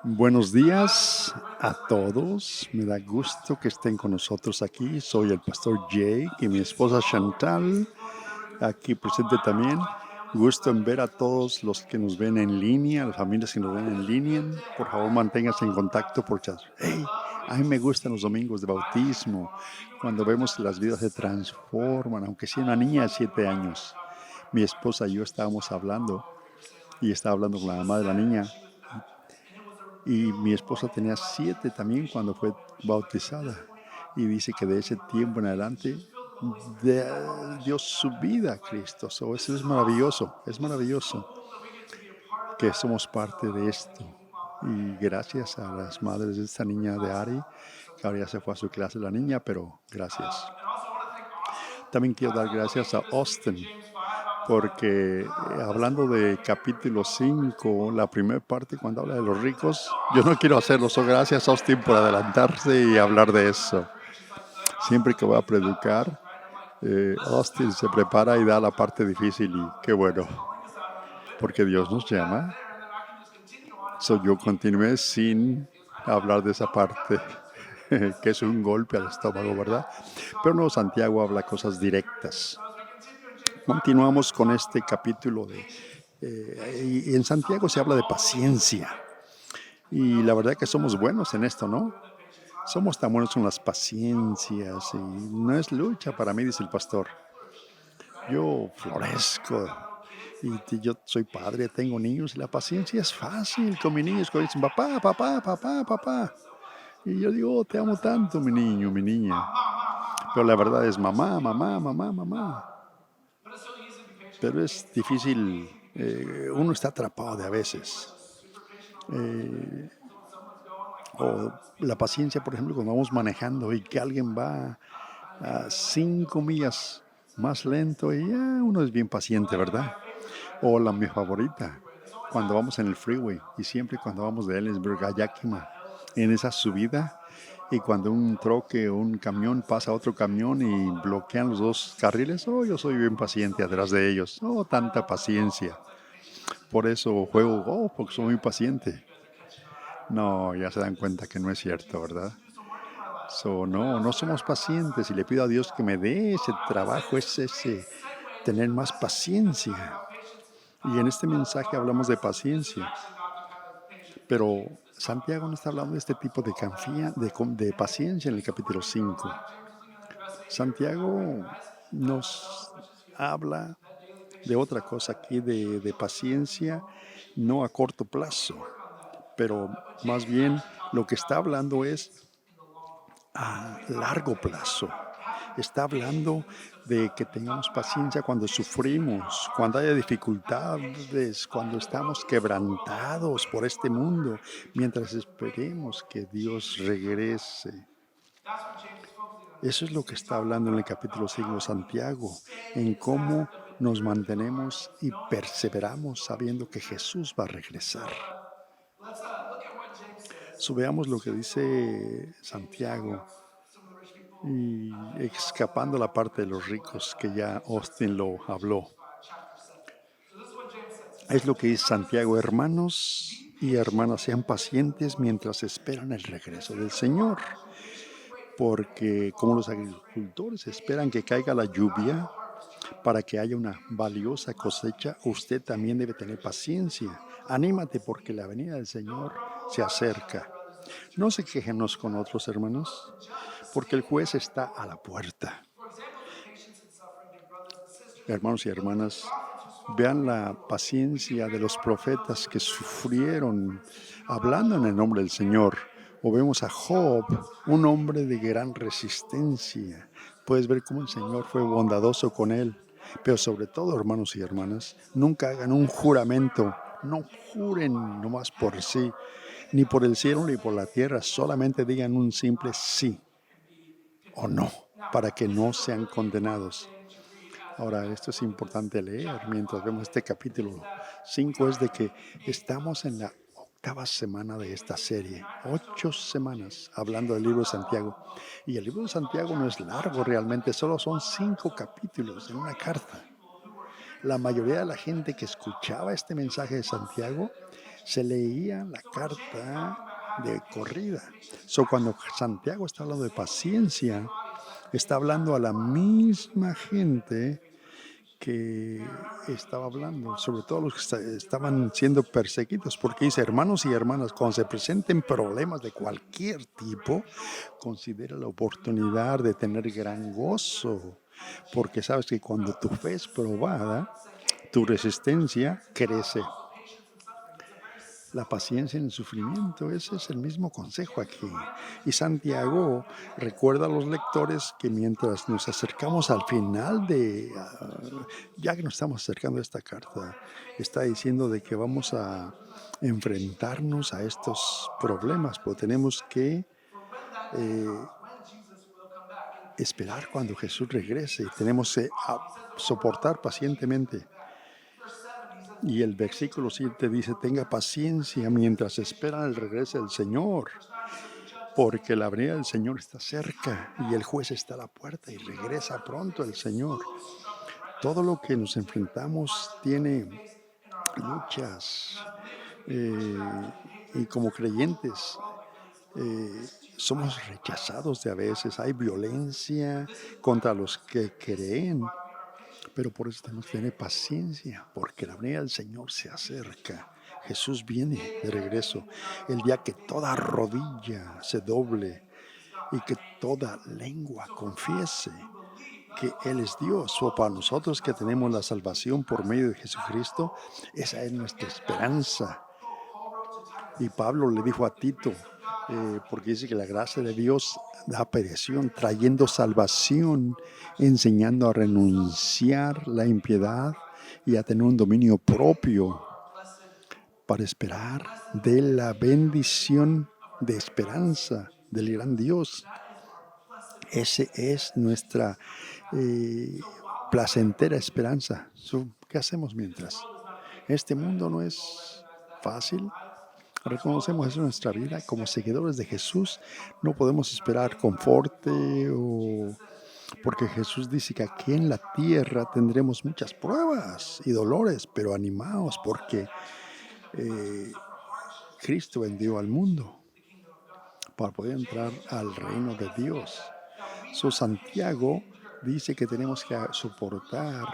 Buenos días a todos. Me da gusto que estén con nosotros aquí. Soy el pastor Jake y mi esposa Chantal, aquí presente también. Gusto en ver a todos los que nos ven en línea, las familias que nos ven en línea. Por favor, manténganse en contacto por chat. Hey, a mí me gustan los domingos de bautismo, cuando vemos que las vidas se transforman, aunque sea una niña de 7 años. Mi esposa y yo estábamos hablando y estaba hablando con la mamá de la niña. Y mi esposa tenía 7 también cuando fue bautizada. Y dice que de ese tiempo en adelante dio su vida a Cristo. So, eso es maravilloso que somos parte de esto. Y gracias a las madres de esta niña de Ari, que ahora ya se fue a su clase la niña, pero gracias. También quiero dar gracias a Austin, porque hablando de capítulo 5, la primera parte cuando habla de los ricos, yo no quiero hacerlo, so gracias Austin por adelantarse y hablar de eso. Siempre que voy a predicar, Austin se prepara y da la parte difícil y qué bueno, porque Dios nos llama. So yo continué sin hablar de esa parte, que es un golpe al estómago, ¿verdad? Pero no, Santiago habla cosas directas. Continuamos con este capítulo y en Santiago se habla de paciencia. Y la verdad que somos buenos en esto, ¿no? Somos tan buenos con las paciencias y no es lucha para mí, dice el pastor. Yo florezco y yo soy padre, tengo niños y la paciencia es fácil con mis niños cuando dicen papá, papá, papá, papá. Y yo digo, "Oh, te amo tanto, mi niño, mi niña." Pero la verdad es mamá, mamá, mamá, mamá. Pero es difícil, uno está atrapado de a veces. Eh, o la paciencia, por ejemplo, cuando vamos manejando y que alguien va a 5 millas más lento y ya uno es bien paciente, ¿verdad? O la mi favorita, cuando vamos en el freeway y siempre cuando vamos de Ellensburg a Yakima, en esa subida y cuando un troque o un camión pasa a otro camión y bloquean los dos carriles, oh, yo soy bien paciente atrás de ellos, oh, tanta paciencia. Por eso juego, oh, porque soy muy paciente. No, ya se dan cuenta que no es cierto, ¿verdad? So, no, no somos pacientes y le pido a Dios que me dé ese trabajo, ese tener más paciencia. Y en este mensaje hablamos de paciencia, pero Santiago no está hablando de este tipo de de paciencia en el capítulo 5. Santiago nos habla de otra cosa aquí, de paciencia, no a corto plazo, pero más bien lo que está hablando es a largo plazo. Está hablando de que tengamos paciencia cuando sufrimos, cuando haya dificultades, cuando estamos quebrantados por este mundo, mientras esperemos que Dios regrese. Eso es lo que está hablando en el capítulo 5 de Santiago, en cómo nos mantenemos y perseveramos sabiendo que Jesús va a regresar. Veamos lo que dice Santiago y escapando la parte de los ricos que ya Austin lo habló. Es lo que dice Santiago: hermanos y hermanas, sean pacientes mientras esperan el regreso del Señor, porque como los agricultores esperan que caiga la lluvia para que haya una valiosa cosecha, usted también debe tener paciencia. Anímate porque la venida del Señor se acerca. No se quejen unos con otros, hermanos, porque el juez está a la puerta. Hermanos y hermanas, vean la paciencia de los profetas que sufrieron hablando en el nombre del Señor. O vemos a Job, un hombre de gran resistencia. Puedes ver cómo el Señor fue bondadoso con él. Pero sobre todo, hermanos y hermanas, nunca hagan un juramento. No juren nomás por sí, ni por el cielo ni por la tierra. Solamente digan un simple sí o no, para que no sean condenados. Ahora, esto es importante leer mientras vemos este capítulo 5, es de que estamos en la octava semana de esta serie, 8 semanas hablando del libro de Santiago. Y el libro de Santiago no es largo realmente, solo son 5 capítulos en una carta. La mayoría de la gente que escuchaba este mensaje de Santiago Se leía la carta de corrida. So, cuando Santiago está hablando de paciencia, está hablando a la misma gente que estaba hablando, sobre todo los que estaban siendo perseguidos, porque dice, hermanos y hermanas, cuando se presenten problemas de cualquier tipo, considera la oportunidad de tener gran gozo, porque sabes que cuando tu fe es probada, tu resistencia crece. La paciencia en el sufrimiento, ese es el mismo consejo aquí. Y Santiago recuerda a los lectores que mientras nos acercamos al final ya que nos estamos acercando a esta carta, está diciendo de que vamos a enfrentarnos a estos problemas, pero tenemos que eh, esperar cuando Jesús regrese. Tenemos que soportar pacientemente. Y el versículo 7 dice, tenga paciencia mientras esperan el regreso del Señor, porque la venida del Señor está cerca y el juez está a la puerta y regresa pronto el Señor. Todo lo que nos enfrentamos tiene luchas y como creyentes somos rechazados de a veces. Hay violencia contra los que creen, pero por eso tenemos que tener paciencia, porque la venida del Señor se acerca. Jesús viene de regreso. El día que toda rodilla se doble y que toda lengua confiese que Él es Dios. O para nosotros que tenemos la salvación por medio de Jesucristo, esa es nuestra esperanza. Y Pablo le dijo a Tito, porque dice que la gracia de Dios da perdición, trayendo salvación, enseñando a renunciar la impiedad y a tener un dominio propio para esperar de la bendición de esperanza del gran Dios. Ese es nuestra placentera esperanza. ¿Qué hacemos mientras? Este mundo no es fácil. Reconocemos eso en nuestra vida. Como seguidores de Jesús, no podemos esperar conforte porque Jesús dice que aquí en la tierra tendremos muchas pruebas y dolores, pero animaos porque eh, Cristo vendió al mundo para poder entrar al reino de Dios. Santiago dice que tenemos que soportar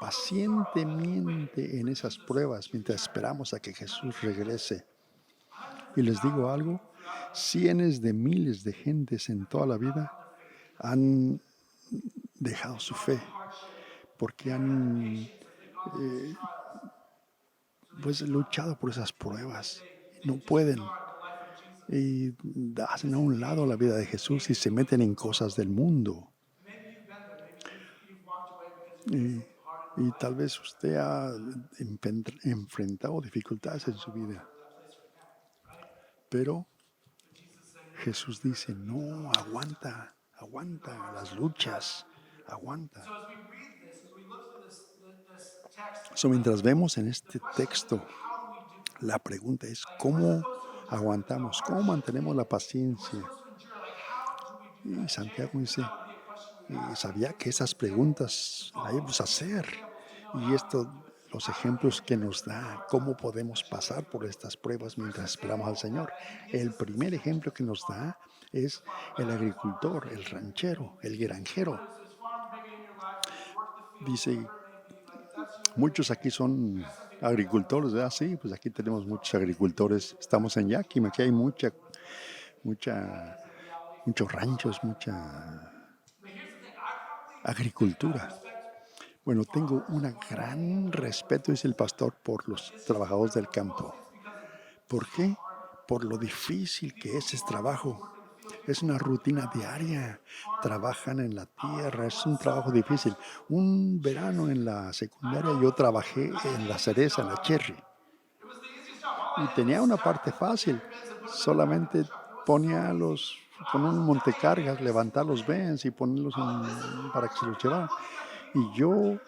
pacientemente en esas pruebas mientras esperamos a que Jesús regrese. Y les digo algo, cientos de miles de gentes en toda la vida han dejado su fe porque han eh, pues luchado por esas pruebas. No pueden y hacen a un lado la vida de Jesús y se meten en cosas del mundo. Y, y tal vez usted ha enfrentado dificultades en su vida, pero Jesús dice, no, aguanta, aguanta las luchas, aguanta. Mientras vemos en este texto, la pregunta es, ¿cómo aguantamos? ¿Cómo mantenemos la paciencia? Y Santiago dice, sabía que esas preguntas las íbamos a hacer. Y esto, los ejemplos que nos da, cómo podemos pasar por estas pruebas mientras esperamos al Señor. El primer ejemplo que nos da es el agricultor, el ranchero, el granjero. Dice, muchos aquí son agricultores, ¿verdad? Sí, pues aquí tenemos muchos agricultores. Estamos en Yakima, aquí hay mucha, muchos ranchos, mucha agricultura. Bueno, tengo un gran respeto, dice el pastor, por los trabajadores del campo. ¿Por qué? Por lo difícil que es ese trabajo. Es una rutina diaria. Trabajan en la tierra, es un trabajo difícil. Un verano en la secundaria yo trabajé en la cereza, en la cherry. Y tenía una parte fácil. Solamente poner un montecargas, levantar los bens y ponerlos para que se los llevaran. Y yo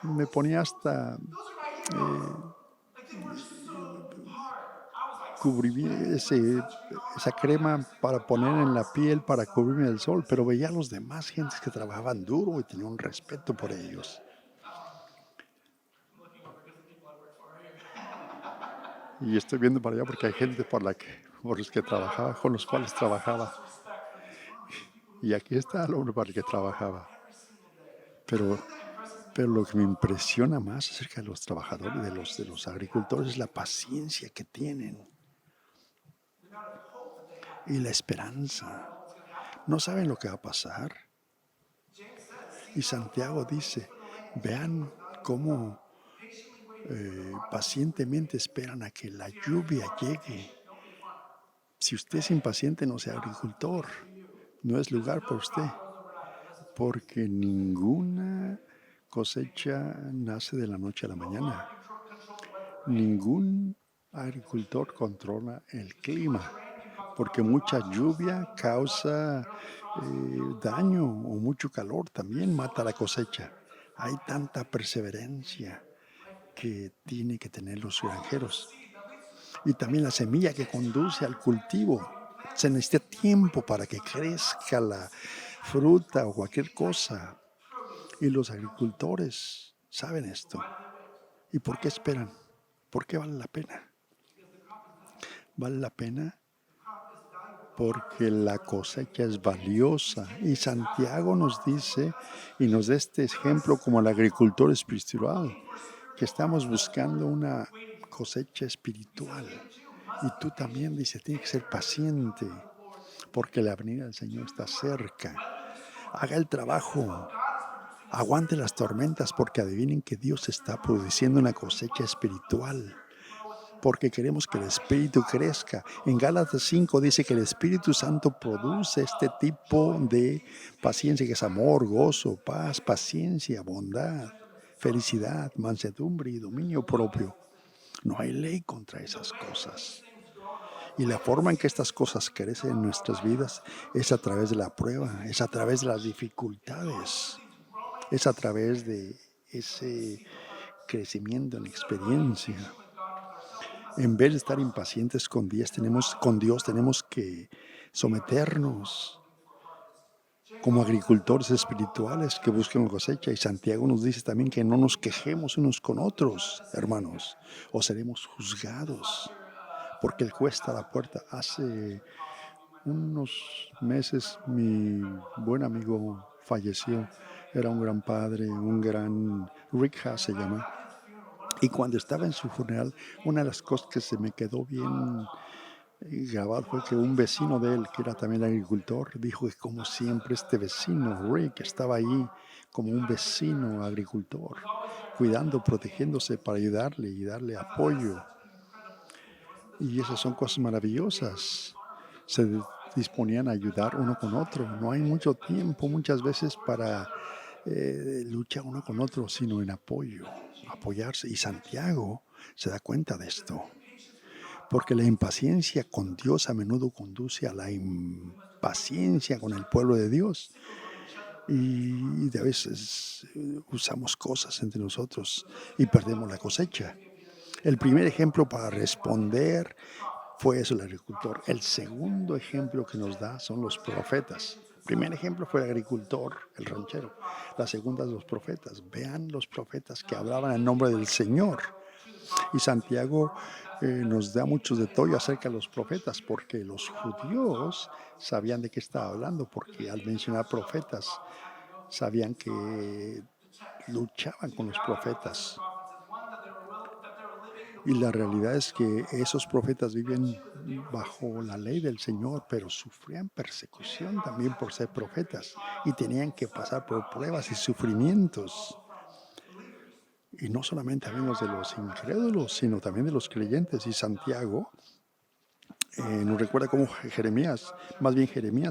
me ponía hasta eh, cubrí esa crema para poner en la piel para cubrirme del sol, pero veía a los demás gentes que trabajaban duro y tenía un respeto por ellos. Y estoy viendo para allá porque hay gente por los que trabajaba, con los cuales trabajaba. Y aquí está el hombre para el que trabajaba. Pero, pero lo que me impresiona más acerca de los trabajadores, de los agricultores, es la paciencia que tienen y la esperanza. No saben lo que va a pasar. Y Santiago dice, vean cómo pacientemente esperan a que la lluvia llegue. Si usted es impaciente, no sea agricultor. No es lugar para usted, porque ninguna cosecha nace de la noche a la mañana. Ningún agricultor controla el clima, porque mucha lluvia causa daño o mucho calor también mata la cosecha. Hay tanta perseverancia que tiene que tener los granjeros. Y también la semilla que conduce al cultivo. Se necesita tiempo para que crezca la fruta o cualquier cosa. Y los agricultores saben esto. ¿Y por qué esperan? ¿Por qué vale la pena? Vale la pena porque la cosecha es valiosa. Y Santiago nos dice y nos da este ejemplo como el agricultor espiritual, que estamos buscando una cosecha espiritual. Y tú también, dice, tienes que ser paciente porque la venida del Señor está cerca. Haga el trabajo, aguante las tormentas porque adivinen que Dios está produciendo una cosecha espiritual. Porque queremos que el Espíritu crezca. En Gálatas 5 dice que el Espíritu Santo produce este tipo de paciencia, que es amor, gozo, paz, paciencia, bondad, felicidad, mansedumbre y dominio propio. No hay ley contra esas cosas. Y la forma en que estas cosas crecen en nuestras vidas es a través de la prueba, es a través de las dificultades, es a través de ese crecimiento en experiencia. En vez de estar impacientes con Dios tenemos que someternos como agricultores espirituales que buscan cosecha. Y Santiago nos dice también que no nos quejemos unos con otros, hermanos, o seremos juzgados, porque el juez está a la puerta. Hace unos meses mi buen amigo falleció. Era un gran padre, un gran Rick Haas se llama. Y cuando estaba en su funeral, una de las cosas que se me quedó bien grabado fue que un vecino de él, que era también agricultor, dijo que como siempre este vecino, Rick, estaba ahí como un vecino agricultor, cuidando, protegiéndose para ayudarle y darle apoyo. Y esas son cosas maravillosas. Disponían a ayudar uno con otro. No hay mucho tiempo muchas veces para luchar uno con otro, sino en apoyo, apoyarse. Y Santiago se da cuenta de esto, porque la impaciencia con Dios a menudo conduce a la impaciencia con el pueblo de Dios. Y de veces usamos cosas entre nosotros y perdemos la cosecha. El primer ejemplo para responder fue eso, el agricultor. El segundo ejemplo que nos da son los profetas. El primer ejemplo fue el agricultor, el ranchero. La segunda, los profetas. Vean los profetas que hablaban en nombre del Señor. Y Santiago nos da muchos detalles acerca de los profetas, porque los judíos sabían de qué estaba hablando, porque al mencionar profetas, sabían que luchaban con los profetas. Y la realidad es que esos profetas viven bajo la ley del Señor, pero sufrían persecución también por ser profetas y tenían que pasar por pruebas y sufrimientos. Y no solamente hablamos de los incrédulos, sino también de los creyentes. Y Santiago nos recuerda cómo Jeremías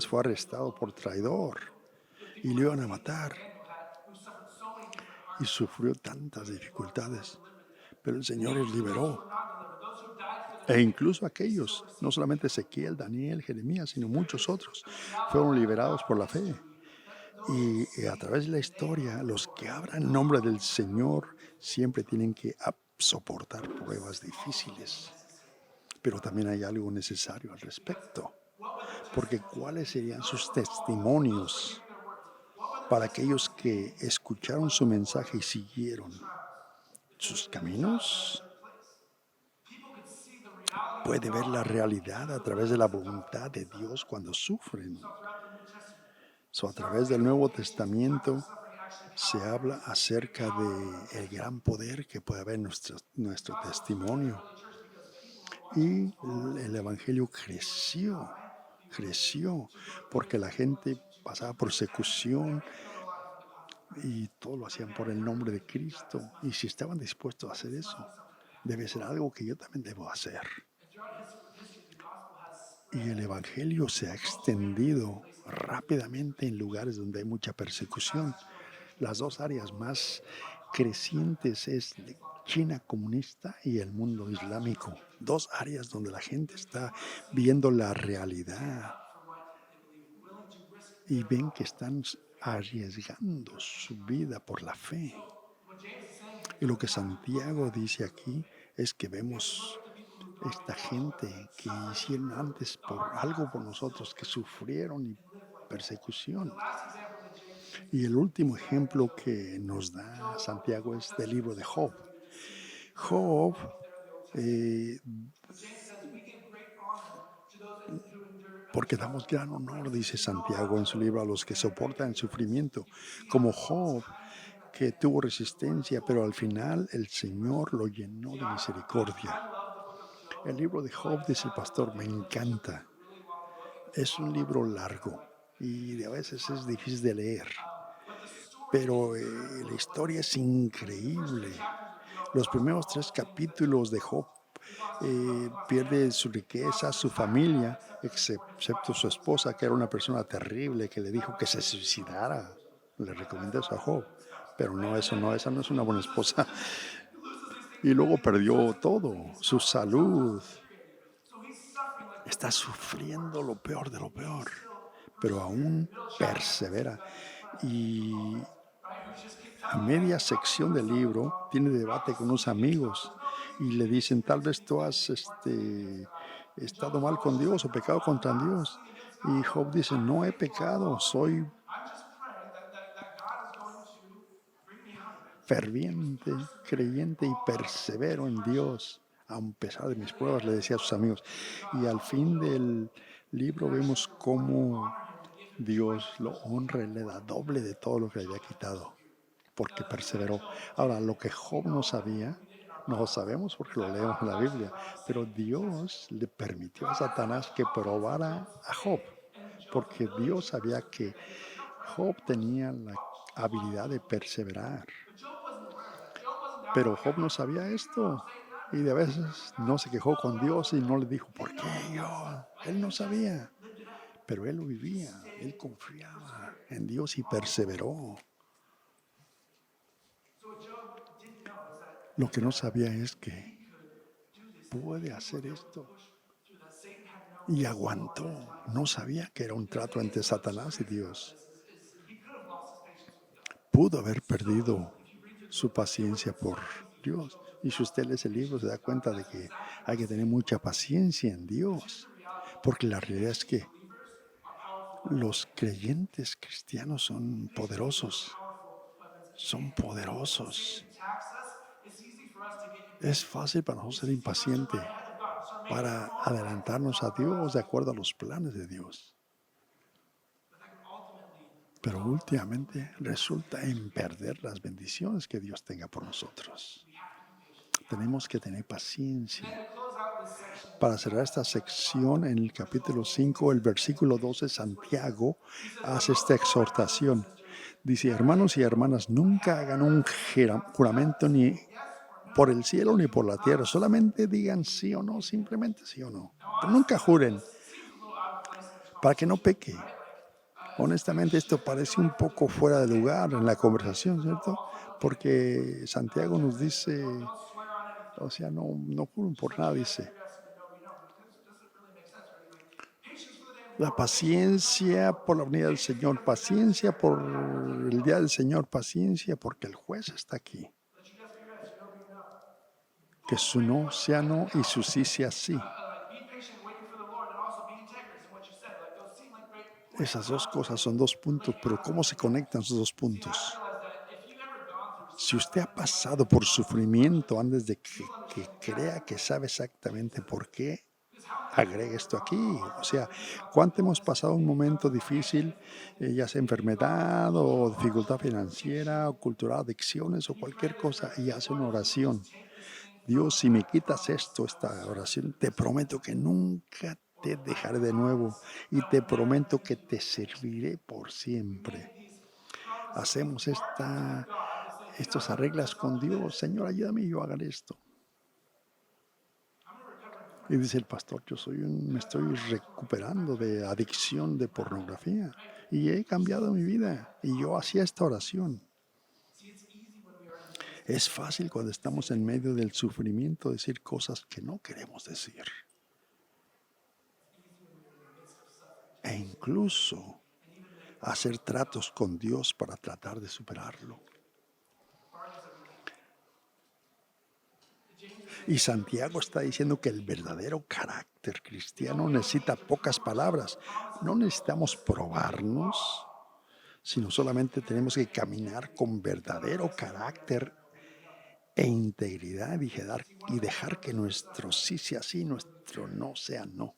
fue arrestado por traidor y le iban a matar y sufrió tantas dificultades, pero el Señor los liberó. E incluso aquellos, no solamente Ezequiel, Daniel, Jeremías, sino muchos otros, fueron liberados por la fe. Y a través de la historia, los que hablan en nombre del Señor siempre tienen que soportar pruebas difíciles. Pero también hay algo necesario al respecto, porque ¿cuáles serían sus testimonios para aquellos que escucharon su mensaje y siguieron sus caminos? puede ver la realidad a través de la voluntad de Dios cuando sufren. A través del Nuevo Testamento se habla acerca de el gran poder que puede haber en nuestro testimonio. Y el evangelio creció, porque la gente pasaba persecución y todo lo hacían por el nombre de Cristo. Y si estaban dispuestos a hacer eso, debe ser algo que yo también debo hacer. Y el evangelio se ha extendido rápidamente en lugares donde hay mucha persecución. Las dos áreas más crecientes es de China comunista y el mundo islámico. Dos áreas donde la gente está viendo la realidad y ven que están arriesgando su vida por la fe. Y lo que Santiago dice aquí es que vemos esta gente que hicieron antes por algo por nosotros, que sufrieron y persecución. Y el último ejemplo que nos da Santiago es del libro de Job. Job, eh, porque damos gran honor, dice Santiago en su libro, a los que soportan el sufrimiento, como Job, que tuvo resistencia, pero al final el Señor lo llenó de misericordia. El libro de Job, dice el pastor, me encanta. Es un libro largo y a veces es difícil de leer, pero la historia es increíble. Los primeros 3 capítulos de Job pierde su riqueza, su familia, excepto su esposa, que era una persona terrible, que le dijo que se suicidara. Le recomendó eso a Job, pero no, eso no, esa no es una buena esposa. Y luego perdió todo, su salud. Está sufriendo lo peor de lo peor, pero aún persevera. Y a media sección del libro tiene debate con unos amigos y le dicen, tal vez tú has estado mal con Dios o pecado contra Dios. Y Job dice, no he pecado, soy ferviente, creyente y persevero en Dios, a pesar de mis pruebas, le decía a sus amigos. Y al fin del libro vemos cómo Dios lo honra y le da doble de todo lo que le había quitado, porque perseveró. Ahora, lo que Job no sabía, no lo sabemos porque lo leemos en la Biblia, pero Dios le permitió a Satanás que probara a Job, porque Dios sabía que Job tenía la habilidad de perseverar. Pero Job no sabía esto y de veces no se quejó con Dios y no le dijo, ¿por qué yo? Él no sabía, pero él lo vivía, él confiaba en Dios y perseveró. Lo que no sabía es que puede hacer esto y aguantó. No sabía que era un trato entre Satanás y Dios. Pudo haber perdido su paciencia por Dios. Y si usted lee ese libro, se da cuenta de que hay que tener mucha paciencia en Dios, porque la realidad es que los creyentes cristianos son poderosos, son poderosos. Es fácil para nosotros ser impaciente, para adelantarnos a Dios de acuerdo a los planes de Dios. Pero últimamente resulta en perder las bendiciones que Dios tenga por nosotros. Tenemos que tener paciencia. Para cerrar esta sección, en el capítulo 5, el versículo 12, Santiago hace esta exhortación. Dice, hermanos y hermanas, nunca hagan un juramento ni por el cielo ni por la tierra. Solamente digan sí o no, simplemente sí o no. Pero nunca juren para que no peque. Honestamente, esto parece un poco fuera de lugar en la conversación, ¿cierto? Porque Santiago nos dice, o sea, no juren por nada, dice. La paciencia por la venida del Señor, paciencia por el día del Señor, paciencia porque el juez está aquí. Que su no sea no y su sí sea sí. Esas dos cosas son dos puntos, pero ¿cómo se conectan esos dos puntos? Si usted ha pasado por sufrimiento antes de que crea que sabe exactamente por qué, agrega esto aquí. O sea, ¿cuánto hemos pasado un momento difícil, ya sea enfermedad o dificultad financiera o cultural, adicciones o cualquier cosa, y hace una oración? Dios, si me quitas esto, esta oración, te prometo que nunca te dejaré de nuevo y te prometo que te serviré por siempre. Hacemos estos arreglas con Dios. Señor, ayúdame y yo hagan esto. Y dice el pastor, me estoy recuperando de adicción de pornografía y he cambiado mi vida. Y yo hacía esta oración. Es fácil cuando estamos en medio del sufrimiento decir cosas que no queremos decir. E incluso hacer tratos con Dios para tratar de superarlo. Y Santiago está diciendo que el verdadero carácter cristiano necesita pocas palabras. No necesitamos probarnos, sino solamente tenemos que caminar con verdadero carácter e integridad y dejar que nuestro sí sea sí, nuestro no sea no.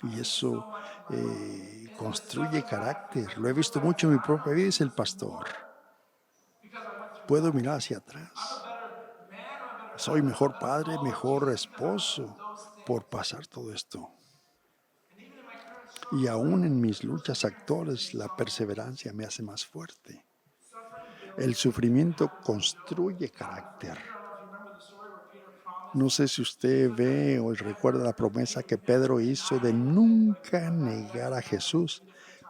Y eso construye carácter. Lo he visto mucho en mi propia vida, dice el pastor. Puedo mirar hacia atrás. Soy mejor padre, mejor esposo por pasar todo esto. Y aún en mis luchas actuales, la perseverancia me hace más fuerte. El sufrimiento construye carácter. No sé si usted ve o recuerda la promesa que Pedro hizo de nunca negar a Jesús,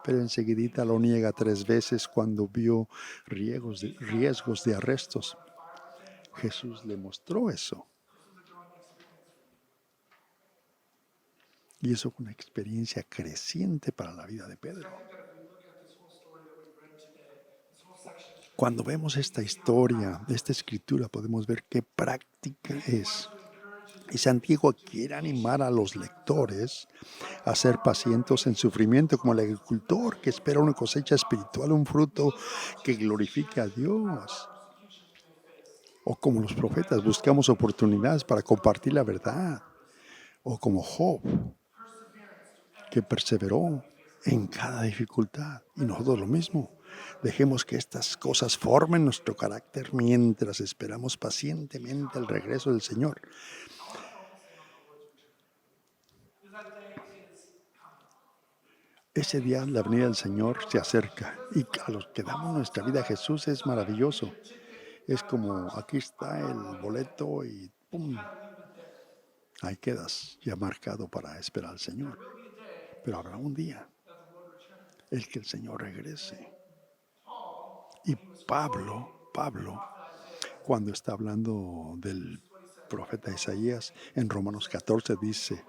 pero enseguidita lo niega 3 veces cuando vio riesgos de arrestos. Jesús le mostró eso. Y eso fue una experiencia creciente para la vida de Pedro. Cuando vemos esta historia, esta escritura, podemos ver qué práctica es. Y Santiago quiere animar a los lectores a ser pacientes en sufrimiento, como el agricultor que espera una cosecha espiritual, un fruto que glorifique a Dios. O como los profetas, buscamos oportunidades para compartir la verdad. O como Job, que perseveró en cada dificultad. Y nosotros lo mismo. Dejemos que estas cosas formen nuestro carácter mientras esperamos pacientemente el regreso del Señor. Ese día la venida del Señor se acerca y a los que damos nuestra vida a Jesús es maravilloso. Es como aquí está el boleto y ¡pum! Ahí quedas ya marcado para esperar al Señor. Pero habrá un día el que el Señor regrese. Y Pablo, cuando está hablando del profeta Isaías, en Romanos 14 dice,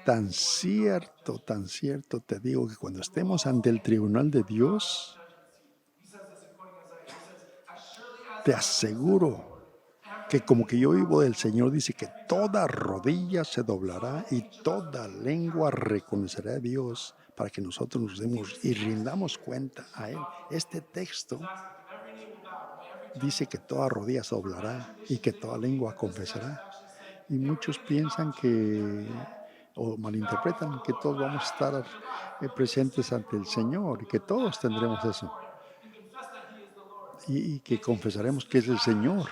tan cierto te digo que cuando estemos ante el tribunal de Dios, te aseguro que como que yo vivo del Señor, dice que toda rodilla se doblará y toda lengua reconocerá a Dios para que nosotros nos demos y rindamos cuenta a Él. Este texto dice que toda rodilla se doblará y que toda lengua confesará. Y muchos piensan o malinterpretan que todos vamos a estar presentes ante el Señor y que todos tendremos eso. Y que confesaremos que es el Señor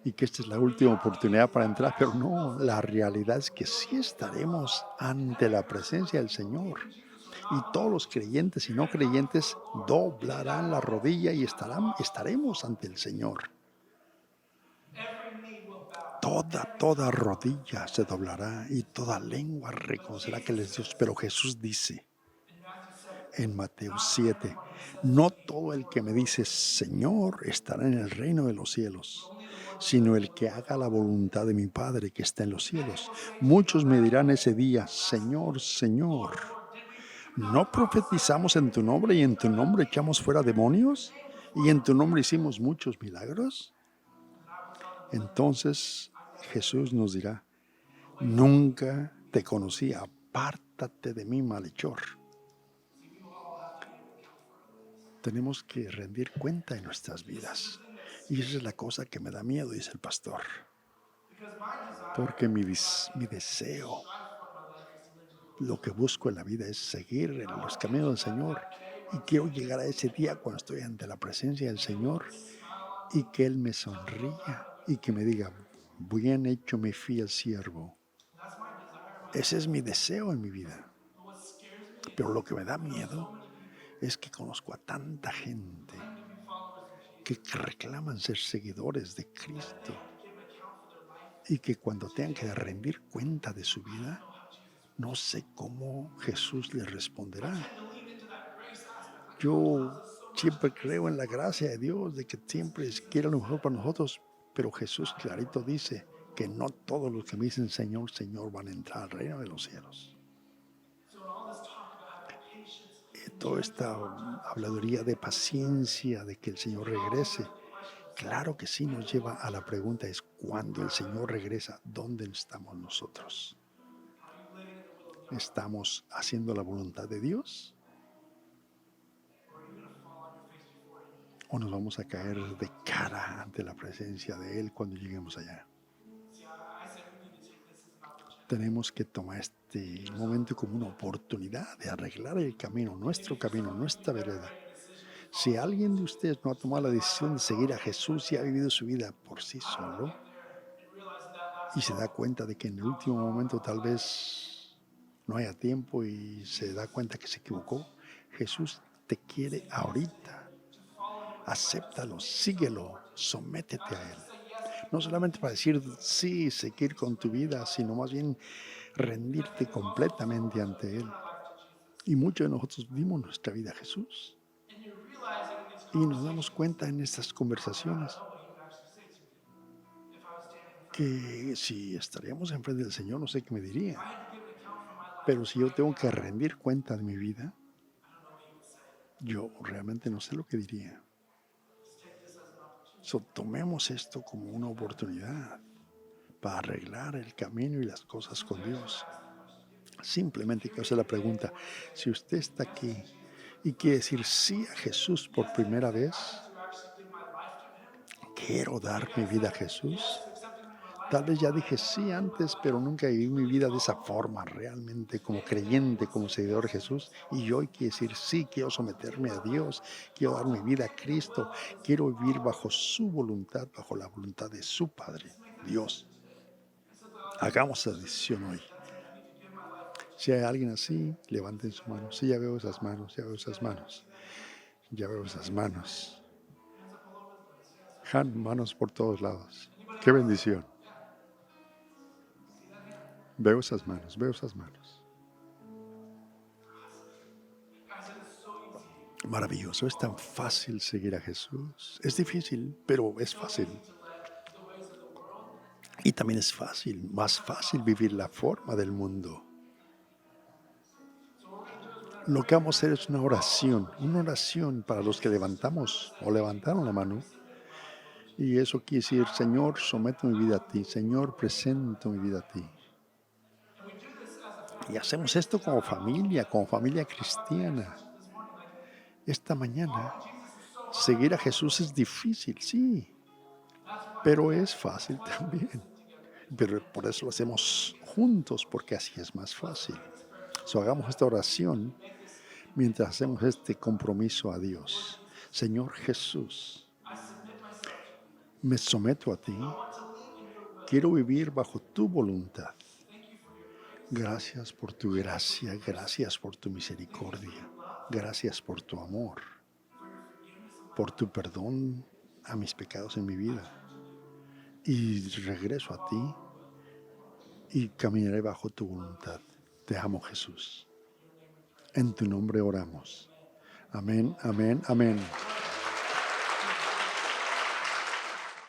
y que esta es la última oportunidad para entrar, pero no, la realidad es que sí estaremos ante la presencia del Señor. Y todos los creyentes y no creyentes doblarán la rodilla y estaremos ante el Señor. Toda rodilla se doblará y toda lengua reconocerá que Él es Dios. Pero Jesús dice en Mateo 7, no todo el que me dice Señor estará en el reino de los cielos, sino el que haga la voluntad de mi Padre que está en los cielos. Muchos me dirán ese día, Señor, Señor, ¿no profetizamos en tu nombre y en tu nombre echamos fuera demonios? ¿Y en tu nombre hicimos muchos milagros? Entonces Jesús nos dirá, nunca te conocí, apártate de mí, malhechor. Tenemos que rendir cuenta de nuestras vidas. Y esa es la cosa que me da miedo, dice el pastor. porque mi deseo, lo que busco en la vida es seguir en los caminos del Señor. Y quiero llegar a ese día cuando estoy ante la presencia del Señor y que Él me sonría y que me diga, bien hecho mi fiel siervo. Ese es mi deseo en mi vida. Pero lo que me da miedo es que conozco a tanta gente que reclaman ser seguidores de Cristo y que cuando tengan que rendir cuenta de su vida, no sé cómo Jesús les responderá. Yo siempre creo en la gracia de Dios, de que siempre quiere lo mejor para nosotros, pero Jesús clarito dice que no todos los que me dicen Señor, Señor van a entrar al reino de los cielos. Toda esta habladuría de paciencia, de que el Señor regrese, claro que sí nos lleva a la pregunta es, cuando el Señor regresa, ¿dónde estamos nosotros? ¿Estamos haciendo la voluntad de Dios? ¿O nos vamos a caer de cara ante la presencia de Él cuando lleguemos allá? Tenemos que tomar este momento como una oportunidad de arreglar el camino, nuestro camino, nuestra vereda. Si alguien de ustedes no ha tomado la decisión de seguir a Jesús y ha vivido su vida por sí solo y se da cuenta de que en el último momento tal vez no haya tiempo y se da cuenta que se equivocó, Jesús te quiere ahorita. Acéptalo, síguelo, sométete a Él. No solamente para decir sí, seguir con tu vida, sino más bien rendirte completamente ante Él. Y muchos de nosotros dimos nuestra vida a Jesús. Y nos damos cuenta en estas conversaciones que si estaríamos enfrente del Señor, no sé qué me diría. Pero si yo tengo que rendir cuenta de mi vida, yo realmente no sé lo que diría. Tomemos esto como una oportunidad para arreglar el camino y las cosas con Dios. Simplemente quiero hacer la pregunta, si usted está aquí y quiere decir sí a Jesús por primera vez, quiero dar mi vida a Jesús. Tal vez ya dije sí antes, pero nunca viví mi vida de esa forma, realmente como creyente, como seguidor de Jesús. Y hoy quiero decir sí, quiero someterme a Dios, quiero dar mi vida a Cristo, quiero vivir bajo su voluntad, bajo la voluntad de su Padre, Dios. Hagamos esa decisión hoy. Si hay alguien así, levanten su mano. Sí, ya veo esas manos, ya veo esas manos, ya veo esas manos. Manos por todos lados. Qué bendición. Veo esas manos, veo esas manos. Maravilloso, es tan fácil seguir a Jesús. Es difícil, pero es fácil. Y también es fácil, más fácil vivir la forma del mundo. Lo que vamos a hacer es una oración para los que levantamos o levantaron la mano. Y eso quiere decir, Señor, someto mi vida a ti. Señor, presento mi vida a ti. Y hacemos esto como familia cristiana. Esta mañana, seguir a Jesús es difícil, sí, pero es fácil también. Pero por eso lo hacemos juntos, porque así es más fácil. Hagamos esta oración mientras hacemos este compromiso a Dios. Señor Jesús, me someto a ti. Quiero vivir bajo tu voluntad. Gracias por tu gracia, gracias por tu misericordia, gracias por tu amor, por tu perdón a mis pecados en mi vida. Y regreso a ti y caminaré bajo tu voluntad. Te amo, Jesús. En tu nombre oramos. Amén, amén, amén.